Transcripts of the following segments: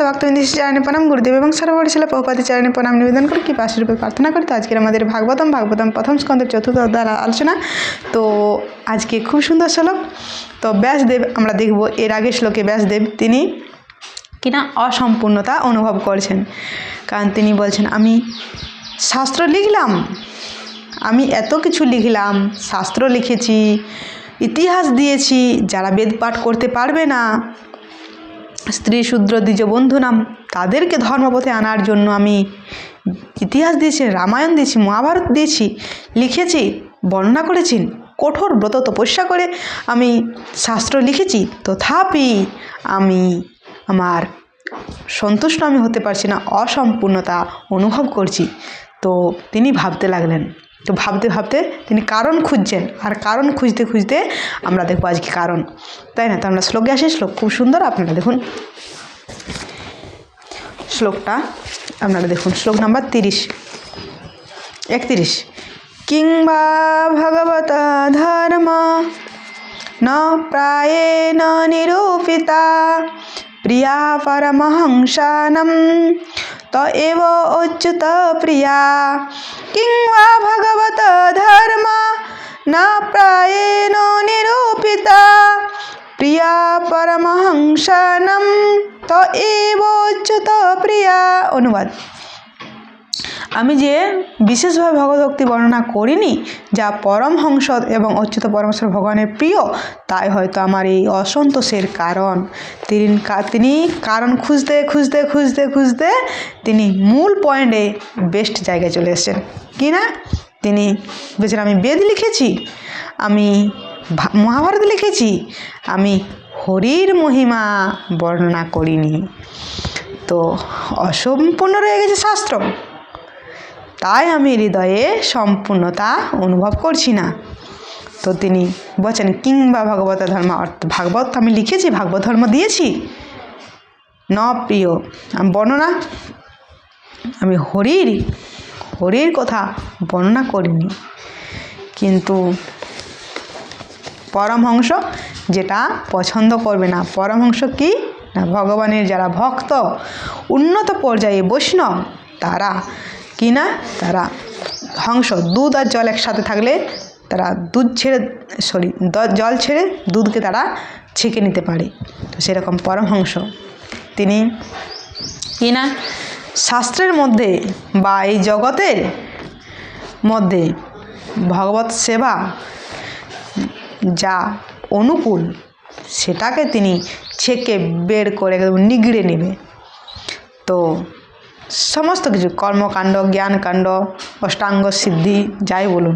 ভক্তবৃন্দ চরণে প্রণাম, গুরুদেব এবং সর্বপরিচালক প্রভুপাদের চরণে প্রণাম নিবেদন করি, কৃপা আশীর্বাদ প্রার্থনা করি। তো আজকের আমাদের ভাগবতম প্রথম স্কন্ধের চতুর্থ অধ্যায় আলোচনা। তো আজকে খুব সুন্দর শ্লোক। তো ব্যাসদেব আমরা দেখব, এর আগে শ্লোকে ব্যাসদেব তিনি কিনা অসম্পূর্ণতা অনুভব করছেন। কারণ তিনি বলছেন, আমি শাস্ত্র লিখলাম, আমি এত কিছু লিখলাম, শাস্ত্র লিখেছি, ইতিহাস দিয়েছি, যারা বেদ পাঠ করতে পারবে না, স্ত্রী শূদ্র দ্বিজ বন্ধু নাম, তাদেরকে ধর্মপথে আনার জন্য আমি ইতিহাস দিয়েছি, রামায়ণ দিয়েছি, মহাভারত দিয়েছি, লিখেছি, বর্ণনা করেছি, কঠোর ব্রত তপস্যা করে আমি শাস্ত্র লিখেছি, তথাপি আমি আমার সন্তুষ্ট আমি হতে পারছি না, অসম্পূর্ণতা অনুভব করছি। তো তিনি ভাবতে লাগলেন। তো ভাবতে ভাবতে তিনি কারণ খুঁজছেন, আর কারণ খুঁজতে খুঁজতে আমরা দেখবো আজকে কারণ, তাই না? তো আমরা শ্লোকে আসি। শ্লোক খুব সুন্দর, আপনারা দেখুন শ্লোকটা, আপনারা দেখুন শ্লোক নাম্বার 31। কিংবা ভগবতা ধর্ম ন প্রায়েণ নিরূপিতা প্রিয়া পরমহংসানাম ত এব অচ্যুত প্রিয়া। কিংবা ভগবত ধর্ম ন প্রায়েণ নিরূপিতা প্রিয়া পরমহংসানাম ত এব অচ্যুত প্রিয়া। অনুবাদ: আমি যে বিশেষভাবে ভগবদ্ভক্তি বর্ণনা করিনি, যা পরমহংস এবং অচ্যুত পরমেশ্বর ভগবানের প্রিয়, তাই হয়তো আমার এই অসন্তোষের কারণ। তিনি কারণ খুঁজতে খুঁজতে খুঁজতে খুঁজতে তিনি মূল পয়েন্টে, বেস্ট জায়গায় চলে এসেছেন। কি না? তিনি বলছেন, আমি বেদ লিখেছি, আমি মহাভারত লিখেছি, আমি হরির মহিমা বর্ণনা করিনি। তো অসম্পূর্ণ রয়ে গেছে শাস্ত্র, তাই আমি হৃদয়ে সম্পূর্ণতা অনুভব করছি না। তো তিনি বলছেন, কিংবা ভগবত ধর্ম, ভাগবত আমি লিখেছি, ভাগবত ধর্ম দিয়েছি, ন প্রিয় আমি বর্ণনা, আমি হরির কথা বর্ণনা করিনি। কিন্তু পরমহংস যেটা পছন্দ করবে না। পরমহংস কি না? ভগবানের যারা ভক্ত, উন্নত পর্যায়ে বৈষ্ণব, তারা কি না? তারা হংস, দুধ আর জল একসাথে থাকলে তারা জল ছেড়ে দুধকে তারা ছেঁকে নিতে পারে। তো সেরকম পরমহংস তিনি কি না? শাস্ত্রের মধ্যে বা এই জগতের মধ্যে ভগবত সেবা যা অনুকূল, সেটাকে তিনি ছেঁকে বের করে নিগড়ে নেবে। তো সমস্ত কিছু কর্মকাণ্ড, জ্ঞানকাণ্ড, অষ্টাঙ্গ সিদ্ধি যাই বলুন,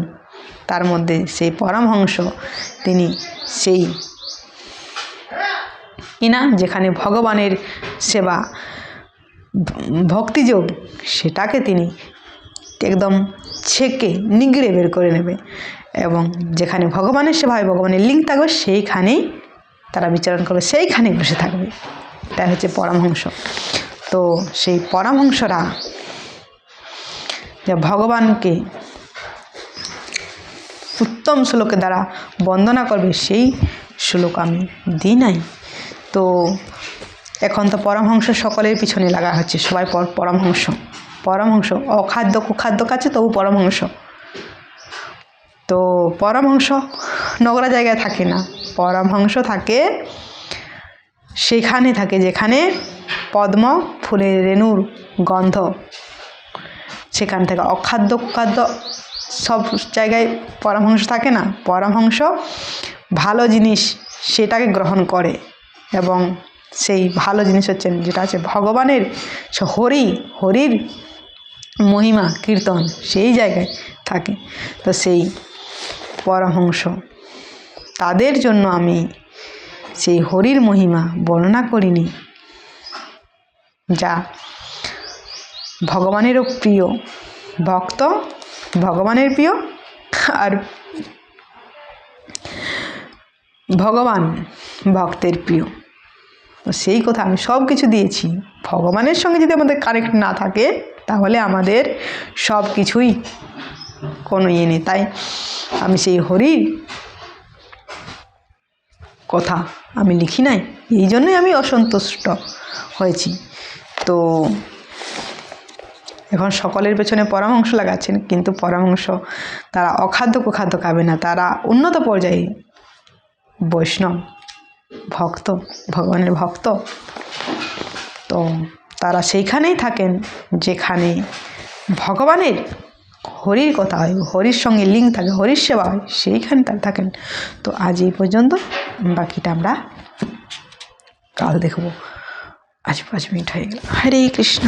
তার মধ্যে সেই পরমহংস তিনি সেই কিনা যেখানে ভগবানের সেবা, ভক্তিযোগ, সেটাকে তিনি একদম ছেঁকে নিগড়ে বের করে নেবে, এবং যেখানে ভগবানের সেবা হয়, ভগবানের লিঙ্ক থাকবে, সেইখানেই তারা বিচরণ করবে, সেইখানেই বসে থাকবে। এটাই হচ্ছে পরমহংস। তো সেই পরমহংসরা যে ভগবানকে উত্তম শ্লোকের দ্বারা বন্দনা করবে, সেই শ্লোক আমি দিই নাই। তো এখন তো পরমহংস সকলের পিছনে লাগা হচ্ছে, সবাই পরমহংস অখাদ্য কুখাদ্য খাচ্ছে, তবু পরমহংস। তো পরমহংস নোংরা জায়গায় থাকে না, পরমহংস থাকে সেখানে থাকে যেখানে পদ্ম ফুলের রেণুর গন্ধ, সেখান থেকে। অখাদ্য কুখাদ্য সব জায়গায় পরমহংস থাকে না। পরমহংস ভালো জিনিস সেটাকে গ্রহণ করে, এবং সেই ভালো জিনিস হচ্ছেন যেটা আছে ভগবানের হরির মহিমা কীর্তন, সেই জায়গায় থাকে। তো সেই পরমহংস, তাদের জন্য আমি সেই হরির মহিমা বর্ণনা করিনি, যা ভগবানেরও প্রিয়। ভক্ত ভগবানের প্রিয়, আর ভগবান ভক্তের প্রিয়। তো সেই কথা আমি সব কিছু দিয়েছি। ভগবানের সঙ্গে যদি আমাদের কানেক্ট না থাকে, তাহলে আমাদের সব কিছুই কোনো ইয়ে নেই। তাই আমি সেই হরির কথা আমি লিখি নাই, এই জন্যই আমি অসন্তুষ্ট হয়েছি। তো এখন সকলের পেছনে পরামর্শ লাগাচ্ছেন, কিন্তু পরামর্শ তারা অখাদ্য কুখাদ্য খাবে না, তারা উন্নত পর্যায়ে বৈষ্ণব ভক্ত, ভগবানের ভক্ত। তো তারা সেইখানেই থাকেন যেখানে ভগবানের হরির কথা হয়, হরির সঙ্গে লিঙ্ক থাকে, হরির সেবা হয়, সেইখানে তারা থাকেন। তো আজ এই পর্যন্ত, বাকিটা আমরা কাল দেখব। আজ 5 মিনিট হয়ে গেল। হরে কৃষ্ণ।